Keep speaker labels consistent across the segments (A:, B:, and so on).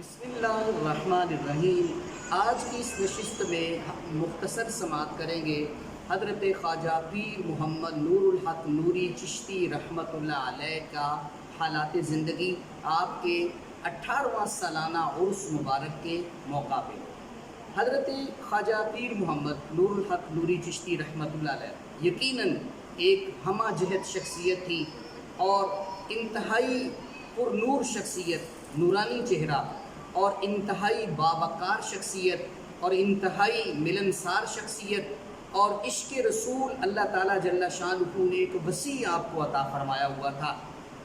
A: بسم اللہ الرحمن الرحیم۔ آج کی اس نشست میں ہم مختصر سماعت کریں گے حضرت خواجہ پیر محمد نور الحق نوری چشتی رحمۃ اللہ علیہ کا حالات زندگی، آپ کے 18واں سالانہ عرس مبارک کے موقع پہ۔ حضرت خواجہ پیر محمد نور الحق نوری چشتی رحمۃ اللہ علیہ یقیناً ایک ہمہ جہت شخصیت تھی اور انتہائی پر نور شخصیت، نورانی چہرہ اور انتہائی باوقار شخصیت اور انتہائی ملنسار شخصیت اور عشق رسول اللہ تعالیٰ جل شانہ نے ایک وسیع آپ کو عطا فرمایا ہوا تھا۔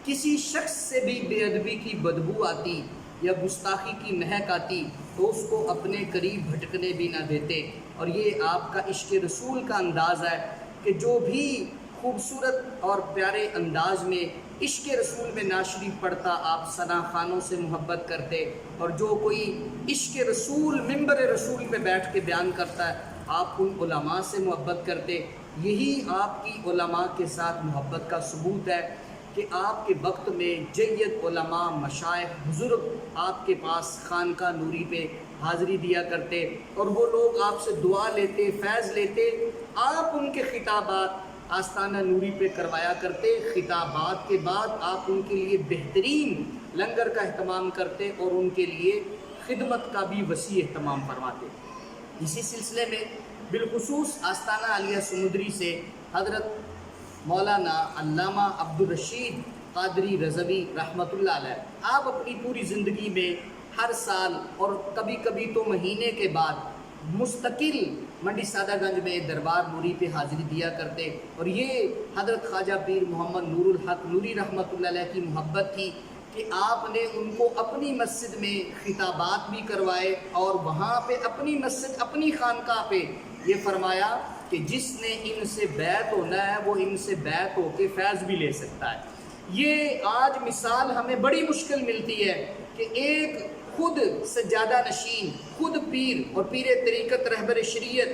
A: کسی شخص سے بھی بے ادبی کی بدبو آتی یا گستاخی کی مہک آتی تو اس کو اپنے قریب بھٹکنے بھی نہ دیتے، اور یہ آپ کا عشق رسول کا انداز ہے کہ جو بھی خوبصورت اور پیارے انداز میں عشق رسول میں ناشریف پڑھتا آپ ثنا خوانوں سے محبت کرتے، اور جو کوئی عشق رسول ممبر رسول پہ بیٹھ کے بیان کرتا ہے آپ ان علماء سے محبت کرتے۔ یہی آپ کی علماء کے ساتھ محبت کا ثبوت ہے کہ آپ کے وقت میں جید علماء، مشائخ، بزرگ آپ کے پاس خانقاہ نوری پہ حاضری دیا کرتے، اور وہ لوگ آپ سے دعا لیتے، فیض لیتے، آپ ان کے خطابات آستانہ نوری پہ کروایا کرتے۔ خطابات کے بعد آپ ان کے لیے بہترین لنگر کا اہتمام کرتے اور ان کے لیے خدمت کا بھی وسیع اہتمام فرماتے۔ اسی سلسلے میں بالخصوص آستانہ عالیہ سمندری سے حضرت مولانا علامہ عبدالرشید قادری رضوی رحمۃ اللہ علیہ، آپ اپنی پوری زندگی میں ہر سال اور کبھی کبھی تو مہینے کے بعد مستقل منڈی سادہ گنج میں دربار نوری پہ حاضری دیا کرتے، اور یہ حضرت خواجہ پیر محمد نور الحق نوری رحمۃ اللہ علیہ کی محبت تھی کہ آپ نے ان کو اپنی مسجد میں خطابات بھی کروائے، اور وہاں پہ اپنی مسجد، اپنی خانقاہ پہ یہ فرمایا کہ جس نے ان سے بیعت ہونا ہے وہ ان سے بیعت ہو کے فیض بھی لے سکتا ہے۔ یہ آج مثال ہمیں بڑی مشکل ملتی ہے کہ ایک خود سجادہ نشین، خود پیر اور پیر طریقت رہبر شریعت،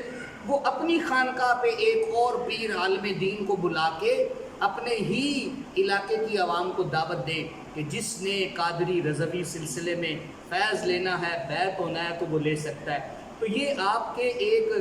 A: وہ اپنی خانقاہ پہ ایک اور پیر عالم دین کو بلا کے اپنے ہی علاقے کی عوام کو دعوت دے کہ جس نے قادری رضوی سلسلے میں فیض لینا ہے، بیعت ہونا ہے تو وہ لے سکتا ہے۔ تو یہ آپ کے ایک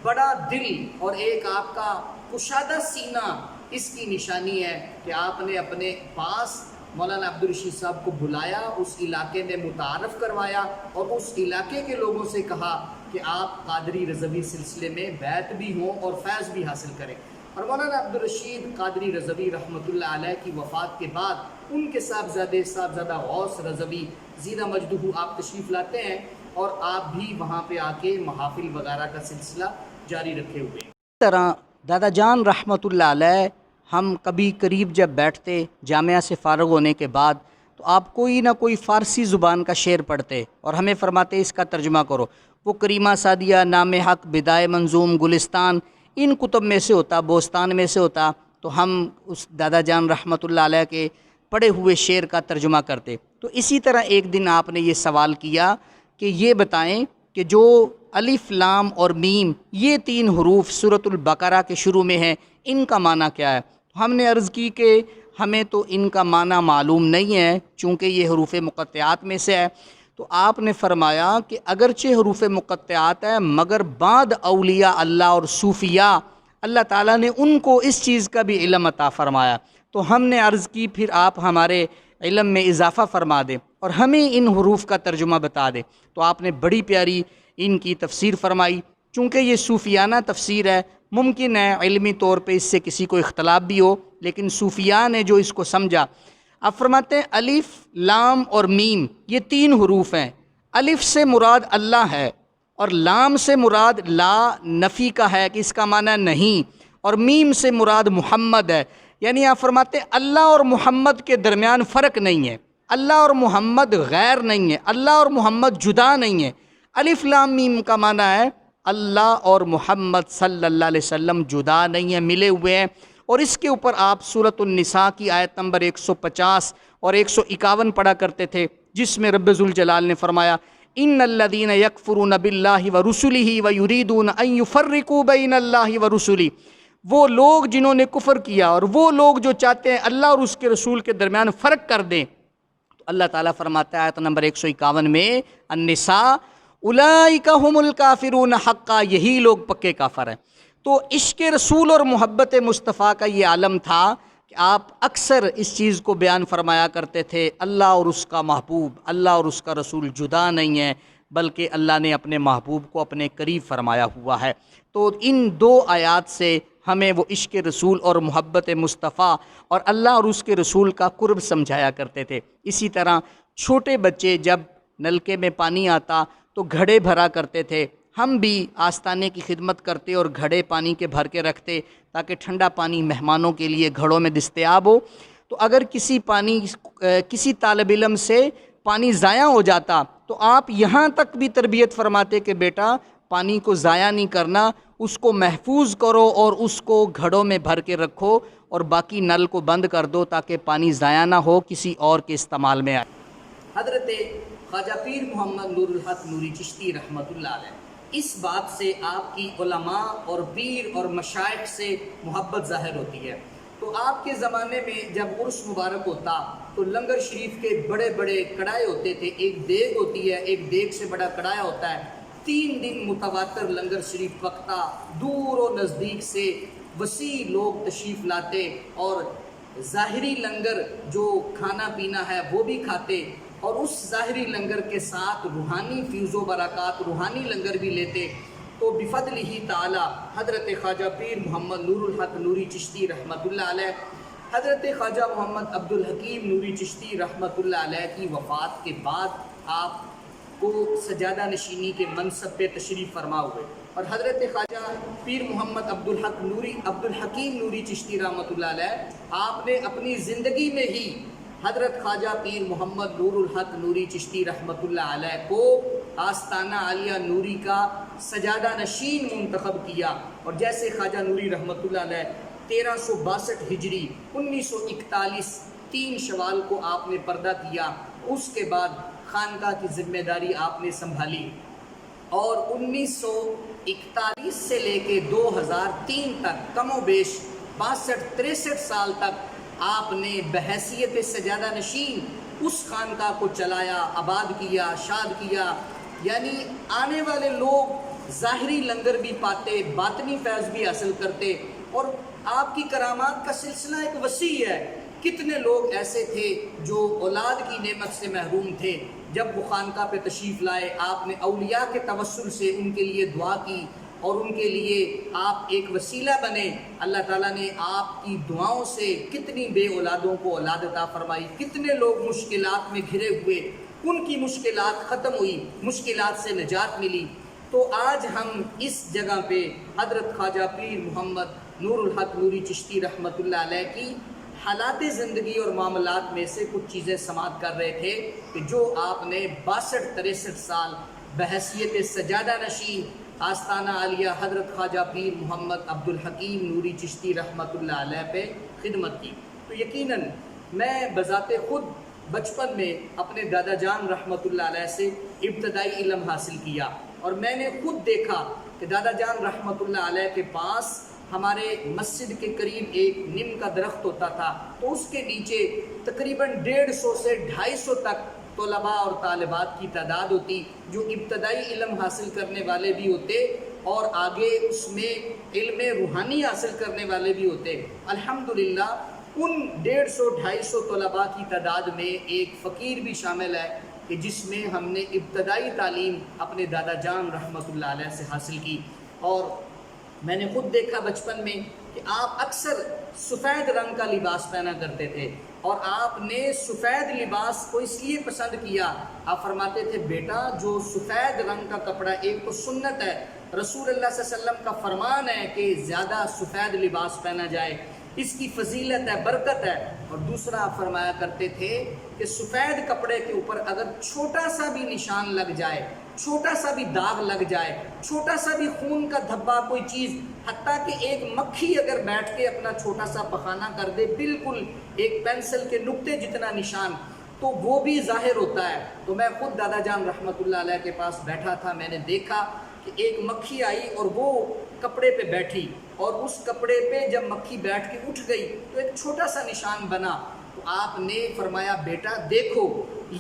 A: بڑا دل اور ایک آپ کا کشادہ سینہ اس کی نشانی ہے کہ آپ نے اپنے پاس مولانا عبدالرشید صاحب کو بلایا، اس علاقے میں متعارف کروایا اور اس علاقے کے لوگوں سے کہا کہ آپ قادری رضوی سلسلے میں بیعت بھی ہوں اور فیض بھی حاصل کریں۔ اور مولانا عبدالرشید قادری رضوی رحمۃ اللہ علیہ کی وفات کے بعد ان کے صاحبزادہ غوث رضوی زیدہ مجدہ آپ تشریف لاتے ہیں، اور آپ بھی وہاں پہ آ کے محافل وغیرہ کا سلسلہ جاری رکھے ہوئے ہیں۔
B: اس طرح دادا جان رحمۃ اللہ علیہ، ہم کبھی قریب جب بیٹھتے جامعہ سے فارغ ہونے کے بعد تو آپ کوئی نہ کوئی فارسی زبان کا شعر پڑھتے اور ہمیں فرماتے اس کا ترجمہ کرو۔ وہ کریمہ سعدیہ، نام حق، بدائے منظوم، گلستان، ان کتب میں سے ہوتا، بوستان میں سے ہوتا، تو ہم اس دادا جان رحمۃ اللہ علیہ کے پڑھے ہوئے شعر کا ترجمہ کرتے۔ تو اسی طرح ایک دن آپ نے یہ سوال کیا کہ یہ بتائیں کہ جو الف، لام اور میم یہ تین حروف سورۃ البقرہ کے شروع میں ہیں، ان کا معنی کیا ہے؟ ہم نے عرض کی کہ ہمیں تو ان کا معنی معلوم نہیں ہے چونکہ یہ حروف مقطعات میں سے ہے۔ تو آپ نے فرمایا کہ اگرچہ حروف مقطعات ہیں مگر بعد اولیاء اللہ اور صوفیاء اللہ تعالیٰ نے ان کو اس چیز کا بھی علم عطا فرمایا۔ تو ہم نے عرض کی پھر آپ ہمارے علم میں اضافہ فرما دیں اور ہمیں ان حروف کا ترجمہ بتا دیں۔ تو آپ نے بڑی پیاری ان کی تفسیر فرمائی۔ چونکہ یہ صوفیانہ تفسیر ہے، ممکن ہے علمی طور پہ اس سے کسی کو اختلاف بھی ہو، لیکن صوفیاء نے جو اس کو سمجھا، آپ فرماتے ہیں الف، لام اور میم یہ تین حروف ہیں۔ الف سے مراد اللہ ہے، اور لام سے مراد لا نفی کا ہے کہ اس کا معنی نہیں، اور میم سے مراد محمد ہے۔ یعنی آپ فرماتے ہیں اللہ اور محمد کے درمیان فرق نہیں ہے، اللہ اور محمد غیر نہیں ہے، اللہ اور محمد جدا نہیں ہے۔ الف لام میم کا معنی ہے اللہ اور محمد صلی اللہ علیہ وسلم جدا نہیں ہیں، ملے ہوئے ہیں۔ اور اس کے اوپر آپ سورۃ النساء کی آیت نمبر 150 اور 151 پڑھا کرتے تھے، جس میں رب ذوالجلال نے فرمایا ان الذین یکفرون باللہ ورسلہ ویریدون ان یفرقوا بین اللہ ورسلہ، وہ لوگ جنہوں نے کفر کیا اور وہ لوگ جو چاہتے ہیں اللہ اور اس کے رسول کے درمیان فرق کر دیں۔ تو اللہ تعالیٰ فرماتا ہے آیت نمبر 151 میں النساء اولئک هم الکافرون حقا، یہی لوگ پکے کافر ہیں۔ تو عشق رسول اور محبت مصطفیٰ کا یہ عالم تھا کہ آپ اکثر اس چیز کو بیان فرمایا کرتے تھے، اللہ اور اس کا محبوب، اللہ اور اس کا رسول جدا نہیں ہے، بلکہ اللہ نے اپنے محبوب کو اپنے قریب فرمایا ہوا ہے۔ تو ان دو آیات سے ہمیں وہ عشق رسول اور محبت مصطفیٰ اور اللہ اور اس کے رسول کا قرب سمجھایا کرتے تھے۔ اسی طرح چھوٹے بچے جب نلکے میں پانی آتا تو گھڑے بھرا کرتے تھے، ہم بھی آستانے کی خدمت کرتے اور گھڑے پانی کے بھر کے رکھتے تاکہ ٹھنڈا پانی مہمانوں کے لیے گھڑوں میں دستیاب ہو۔ تو اگر کسی طالب علم سے پانی ضائع ہو جاتا تو آپ یہاں تک بھی تربیت فرماتے کہ بیٹا پانی کو ضائع نہیں کرنا، اس کو محفوظ کرو اور اس کو گھڑوں میں بھر کے رکھو اور باقی نل کو بند کر دو تاکہ پانی ضائع نہ ہو، کسی اور کے استعمال میں آئے۔
A: حضرت خواجہ پیر محمد نور الحق نوری چشتی رحمۃ اللہ علیہ، اس بات سے آپ کی علماء اور پیر اور مشائخ سے محبت ظاہر ہوتی ہے۔ تو آپ کے زمانے میں جب عرس مبارک ہوتا تو لنگر شریف کے بڑے بڑے کڑائے ہوتے تھے، ایک دیگ ہوتی ہے، ایک دیگ سے بڑا کڑایا ہوتا ہے، 3 دن متواتر لنگر شریف پکتا، دور و نزدیک سے وسیع لوگ تشریف لاتے اور ظاہری لنگر جو کھانا پینا ہے وہ بھی کھاتے، اور اس ظاہری لنگر کے ساتھ روحانی فیض و برکات، روحانی لنگر بھی لیتے۔ تو بفضلہ تعالی حضرت خواجہ پیر محمد نور الحق نوری چشتی رحمۃ اللہ علیہ، حضرت خواجہ محمد عبد الحکیم نوری چشتی رحمۃ اللہ علیہ کی وفات کے بعد آپ کو سجادہ نشینی کے منصب پہ تشریف فرما ہوئے، اور حضرت خواجہ پیر محمد عبد الحکیم نوری چشتی رحمۃ اللہ علیہ آپ نے اپنی زندگی میں ہی حضرت خواجہ پیر محمد نور الحق نوری چشتی رحمۃ اللہ علیہ کو آستانہ عالیہ نوری کا سجادہ نشین منتخب کیا، اور جیسے خواجہ نوری رحمۃ اللہ علیہ 1362 ہجری 1941 3 شوال کو آپ نے پردہ کیا، اس کے بعد خانقاہ کی ذمہ داری آپ نے سنبھالی، اور 1941 سے لے کے 2003 تک کم و بیش 62-63 سال تک آپ نے بحیثیت سجادہ نشین اس خانقاہ کو چلایا، آباد کیا، شاد کیا، یعنی آنے والے لوگ ظاہری لنگر بھی پاتے، باطنی فیض بھی حاصل کرتے، اور آپ کی کرامات کا سلسلہ ایک وسیع ہے۔ کتنے لوگ ایسے تھے جو اولاد کی نعمت سے محروم تھے، جب وہ خانقاہ پہ تشریف لائے آپ نے اولیاء کے توسل سے ان کے لیے دعا کی اور ان کے لیے آپ ایک وسیلہ بنے۔ اللہ تعالیٰ نے آپ کی دعاؤں سے کتنی بے اولادوں کو اولاد عطا فرمائی، کتنے لوگ مشکلات میں گھرے ہوئے ان کی مشکلات ختم ہوئی، مشکلات سے نجات ملی۔ تو آج ہم اس جگہ پہ حضرت خواجہ پیر محمد نور الحق نوری چشتی رحمۃ اللہ علیہ کی حالات زندگی اور معاملات میں سے کچھ چیزیں سماعت کر رہے تھے کہ جو آپ نے 62-63 سال بحیثیت سجادہ نشین آستانہ عالیہ حضرت خواجہ پیر محمد عبد الحکیم نوری چشتی رحمۃ اللہ علیہ پہ خدمت کی۔ تو یقیناً میں بذات خود بچپن میں اپنے دادا جان رحمۃ اللہ علیہ سے ابتدائی علم حاصل کیا، اور میں نے خود دیکھا کہ دادا جان رحمۃ اللہ علیہ کے پاس ہمارے مسجد کے قریب ایک نیم کا درخت ہوتا تھا، تو اس کے نیچے تقریباً 150 سے 250 تک طلباء اور طالبات کی تعداد ہوتی، جو ابتدائی علم حاصل کرنے والے بھی ہوتے اور آگے اس میں علم روحانی حاصل کرنے والے بھی ہوتے۔ الحمدللہ ان 150-250 طلباء کی تعداد میں ایک فقیر بھی شامل ہے کہ جس میں ہم نے ابتدائی تعلیم اپنے دادا جان رحمۃ اللہ علیہ سے حاصل کی، اور میں نے خود دیکھا بچپن میں کہ آپ اکثر سفید رنگ کا لباس پہنا کرتے تھے، اور آپ نے سفید لباس کو اس لیے پسند کیا، آپ فرماتے تھے بیٹا جو سفید رنگ کا کپڑا، ایک تو سنت ہے، رسول اللہ صلی اللہ علیہ وسلم کا فرمان ہے کہ زیادہ سفید لباس پہنا جائے، اس کی فضیلت ہے، برکت ہے، اور دوسرا آپ فرمایا کرتے تھے کہ سفید کپڑے کے اوپر اگر چھوٹا سا بھی نشان لگ جائے، چھوٹا سا بھی داغ لگ جائے، چھوٹا سا بھی خون کا دھبا، کوئی چیز، حتیٰ کہ ایک مکھی اگر بیٹھ کے اپنا چھوٹا سا پخانہ کر دے، بالکل ایک پینسل کے نقطے جتنا نشان، تو وہ بھی ظاہر ہوتا ہے۔ تو میں خود دادا جان رحمۃ اللہ علیہ کے پاس بیٹھا تھا، میں نے دیکھا کہ ایک مکھی آئی اور وہ کپڑے پہ بیٹھی، اور اس کپڑے پہ جب مکھی بیٹھ کے اٹھ گئی تو ایک چھوٹا سا نشان بنا، تو آپ نے فرمایا بیٹا دیکھو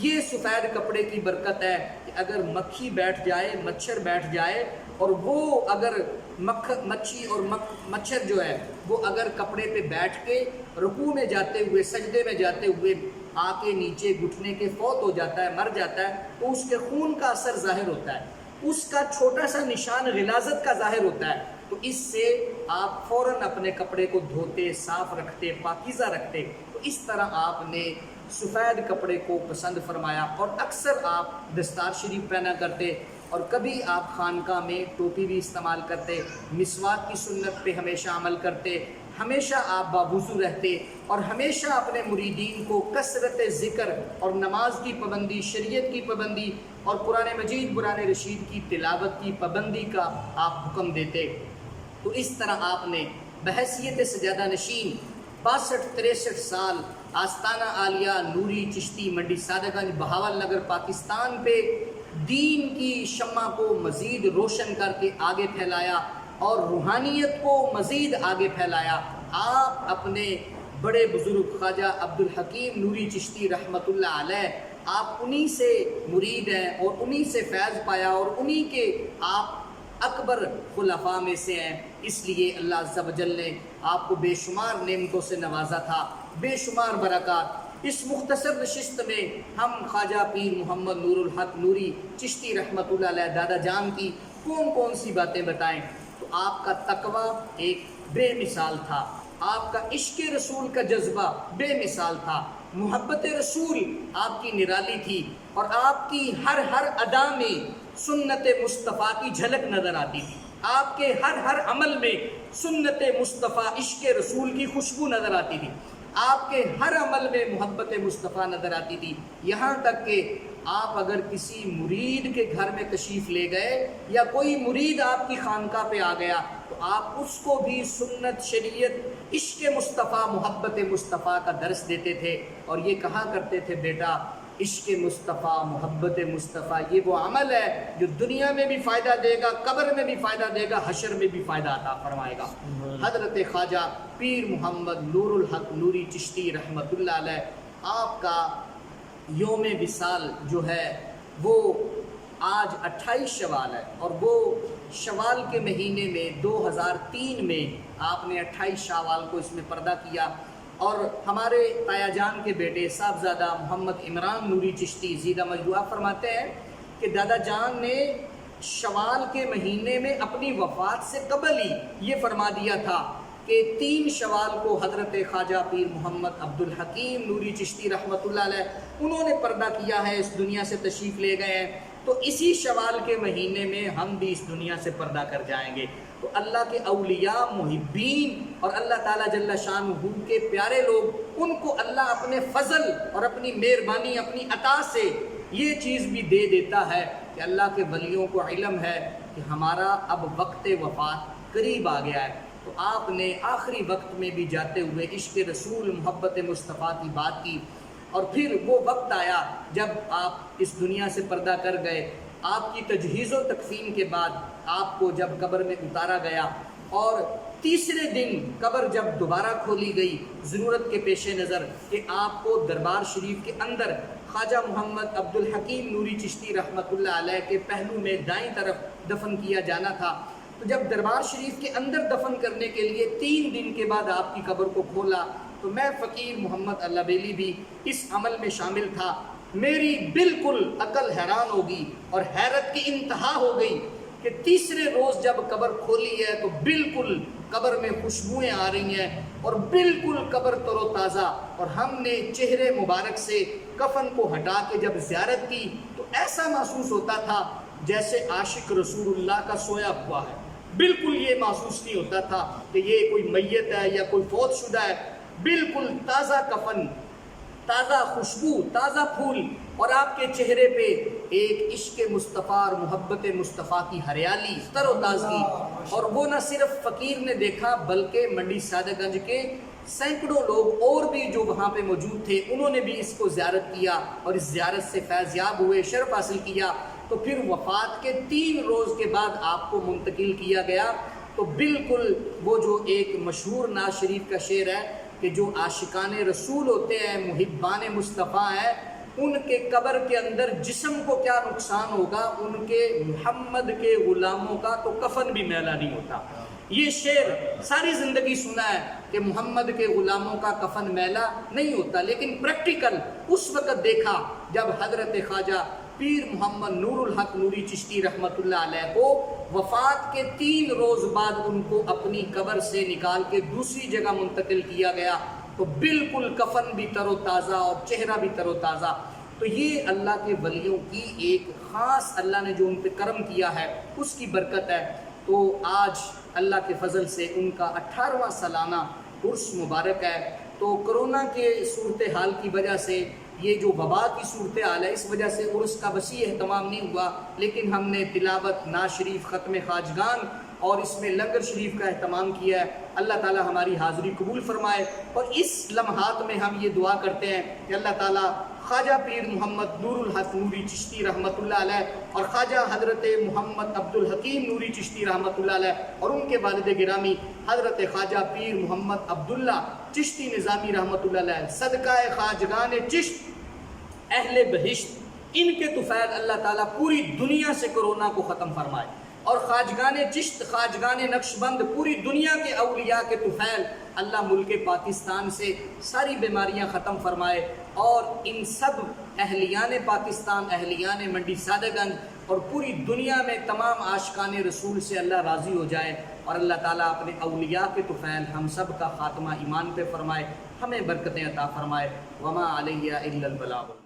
A: یہ سفید کپڑے کی برکت ہے کہ اگر مکھی بیٹھ جائے، مچھر بیٹھ جائے، اور وہ اگر مچھی اور مچھر جو ہے وہ اگر کپڑے پہ بیٹھ کے رکوع میں جاتے ہوئے، سجدے میں جاتے ہوئے آ کے نیچے گھٹنے کے فوت ہو جاتا ہے، مر جاتا ہے، تو اس کے خون کا اثر ظاہر ہوتا ہے، اس کا چھوٹا سا نشان غلاظت کا ظاہر ہوتا ہے، تو اس سے آپ فوراً اپنے کپڑے کو دھوتے، صاف رکھتے، پاکیزہ رکھتے۔ تو اس طرح آپ نے سفید کپڑے کو پسند فرمایا، اور اکثر آپ دستار شریف پہنا کرتے، اور کبھی آپ خانقاہ میں ٹوپی بھی استعمال کرتے، مسواک کی سنت پہ ہمیشہ عمل کرتے، ہمیشہ آپ باوضو رہتے، اور ہمیشہ اپنے مریدین کو کثرت ذکر اور نماز کی پابندی، شریعت کی پابندی اور قرآن مجید، قرآن رشید کی تلاوت کی پابندی کا آپ حکم دیتے۔ تو اس طرح آپ نے بحیثیت سجادہ نشین 62-63 سال آستانہ عالیہ نوری چشتی منڈی سادہ گنج بہاول نگر پاکستان پہ دین کی شمع کو مزید روشن کر کے آگے پھیلایا، اور روحانیت کو مزید آگے پھیلایا۔ آپ اپنے بڑے بزرگ خواجہ عبدالحکیم نوری چشتی رحمۃ اللہ علیہ، آپ انہی سے مرید ہیں اور انہی سے فیض پایا، اور انہی کے آپ اکبر خلفاء میں سے ہیں، اس لیے اللہ عز و جل نے آپ کو بے شمار نعمتوں سے نوازا تھا، بے شمار برکات۔ اس مختصر نشست میں ہم خواجہ پیر محمد نور الحق نوری چشتی رحمۃ اللہ علیہ دادا جان کی کون کون سی باتیں بتائیں؟ تو آپ کا تقوی ایک بے مثال تھا، آپ کا عشق رسول کا جذبہ بے مثال تھا، محبت رسول آپ کی نرالی تھی، اور آپ کی ہر ادا میں سنت مصطفیٰ کی جھلک نظر آتی تھی، آپ کے ہر عمل میں سنت مصطفیٰ عشق رسول کی خوشبو نظر آتی تھی، آپ کے ہر عمل میں محبت مصطفیٰ نظر آتی تھی، یہاں تک کہ آپ اگر کسی مرید کے گھر میں تشریف لے گئے یا کوئی مرید آپ کی خانقاہ پہ آ گیا تو آپ اس کو بھی سنت، شریعت، عشق مصطفیٰ، محبت مصطفیٰ کا درس دیتے تھے، اور یہ کہا کرتے تھے بیٹا عشق مصطفیٰ، محبت مصطفیٰ یہ وہ عمل ہے جو دنیا میں بھی فائدہ دے گا، قبر میں بھی فائدہ دے گا، حشر میں بھی فائدہ عطا فرمائے گا۔ حضرت خواجہ پیر محمد نور الحق نوری چشتی رحمۃ اللہ علیہ، آپ کا یوم وصال جو ہے وہ آج 28 شوال ہے، اور وہ شوال کے مہینے میں 2003 میں آپ نے 28 شوال کو اس میں پردہ کیا، اور ہمارے تایا جان کے بیٹے صاحبزادہ محمد عمران نوری چشتی زیدہ مجدوعہ فرماتے ہیں کہ دادا جان نے شوال کے مہینے میں اپنی وفات سے قبل ہی یہ فرما دیا تھا کہ 3 شوال کو حضرت خواجہ پیر محمد عبدالحکیم نوری چشتی رحمۃ اللہ علیہ انہوں نے پردہ کیا ہے، اس دنیا سے تشریف لے گئے ہیں، تو اسی شوال کے مہینے میں ہم بھی اس دنیا سے پردہ کر جائیں گے۔ تو اللہ کے اولیاء، محبین اور اللہ تعالیٰ جل شانہ کے پیارے لوگ، ان کو اللہ اپنے فضل اور اپنی مہربانی، اپنی عطا سے یہ چیز بھی دے دیتا ہے کہ اللہ کے ولیوں کو علم ہے کہ ہمارا اب وقت وفات قریب آ گیا ہے، تو آپ نے آخری وقت میں بھی جاتے ہوئے عشق رسول، محبت مصطفیٰ کی بات کی، اور پھر وہ وقت آیا جب آپ اس دنیا سے پردہ کر گئے، آپ کی تجہیز و تکفین کے بعد آپ کو جب قبر میں اتارا گیا، اور تیسرے دن قبر جب دوبارہ کھولی گئی ضرورت کے پیش نظر کہ آپ کو دربار شریف کے اندر خواجہ محمد عبدالحکیم نوری چشتی رحمۃ اللہ علیہ کے پہلو میں دائیں طرف دفن کیا جانا تھا، تو جب دربار شریف کے اندر دفن کرنے کے لیے 3 دن کے بعد آپ کی قبر کو کھولا، تو میں فقیر محمد اللہ بیلی بھی اس عمل میں شامل تھا، میری بالکل عقل حیران ہوگی اور حیرت کی انتہا ہو گئی کہ تیسرے روز جب قبر کھولی ہے تو بالکل قبر میں خوشبوئیں آ رہی ہیں اور بالکل قبر تر و تازہ، اور ہم نے چہرے مبارک سے کفن کو ہٹا کے جب زیارت کی تو ایسا محسوس ہوتا تھا جیسے عاشق رسول اللہ کا سویا ہوا ہے، بالکل یہ محسوس نہیں ہوتا تھا کہ یہ کوئی میت ہے یا کوئی فوت شدہ ہے، بالکل تازہ کفن، تازہ خوشبو، تازہ پھول، اور آپ کے چہرے پہ ایک عشق مصطفیٰ اور محبت مصطفیٰ کی ہریالی، تر و تازگی، اور وہ نہ صرف فقیر نے دیکھا بلکہ منڈی سادہ گنج کے سینکڑوں لوگ اور بھی جو وہاں پہ موجود تھے انہوں نے بھی اس کو زیارت کیا اور اس زیارت سے فیض یاب ہوئے، شرف حاصل کیا۔ تو پھر وفات کے 3 روز کے بعد آپ کو منتقل کیا گیا، تو بالکل وہ جو ایک مشہور نعت شریف کا شعر ہے کہ جو عاشقان رسول ہوتے ہیں، محبان مصطفیٰ ہیں، ان کے قبر کے اندر جسم کو کیا نقصان ہوگا، ان کے محمد کے غلاموں کا تو کفن بھی میلا نہیں ہوتا۔ یہ شعر ساری زندگی سنا ہے کہ محمد کے غلاموں کا کفن میلا نہیں ہوتا، لیکن پریکٹیکل اس وقت دیکھا جب حضرت خواجہ پیر محمد نور الحق نوری چشتی رحمۃ اللہ علیہ کو وفات کے 3 روز بعد ان کو اپنی قبر سے نکال کے دوسری جگہ منتقل کیا گیا، تو بالکل کفن بھی تر و تازہ اور چہرہ بھی تر و تازہ۔ تو یہ اللہ کے ولیوں کی ایک خاص اللہ نے جو ان پہ کرم کیا ہے اس کی برکت ہے۔ تو آج اللہ کے فضل سے ان کا 18واں سالانہ عرس مبارک ہے۔ تو کرونا کے صورتحال کی وجہ سے، یہ جو وبا کی صورتحال ہے، اس وجہ سے عرس کا وسیع اہتمام نہیں ہوا، لیکن ہم نے تلاوت، نعت شریف، ختم خواجگان اور اس میں لنگر شریف کا اہتمام کیا ہے۔ اللہ تعالی ہماری حاضری قبول فرمائے، اور اس لمحات میں ہم یہ دعا کرتے ہیں کہ اللہ تعالی خواجہ پیر محمد نور الحق نوری چشتی رحمۃ اللہ علیہ اور خواجہ حضرت محمد عبد الحکیم نوری چشتی رحمۃ اللہ علیہ اور ان کے والد گرامی حضرت خواجہ پیر محمد عبداللہ چشتی نظامی رحمۃ اللہ علیہ، صدقہ خواجگان چشت اہل بہشت، ان کے طفیل اللہ تعالیٰ پوری دنیا سے کرونا کو ختم فرمائے، اور خواجگان چشت، خواجگان نقش بند، پوری دنیا کے اولیاء کے طفیل اللہ ملک پاکستان سے ساری بیماریاں ختم فرمائے، اور ان سب اہلیان پاکستان، اہلیان منڈی سادہ گنج اور پوری دنیا میں تمام عاشقان رسول سے اللہ راضی ہو جائے، اور اللہ تعالیٰ اپنے اولیاء کے طفیل ہم سب کا خاتمہ ایمان پہ فرمائے، ہمیں برکتیں عطا فرمائے۔ وما علیہ الا البلاغ۔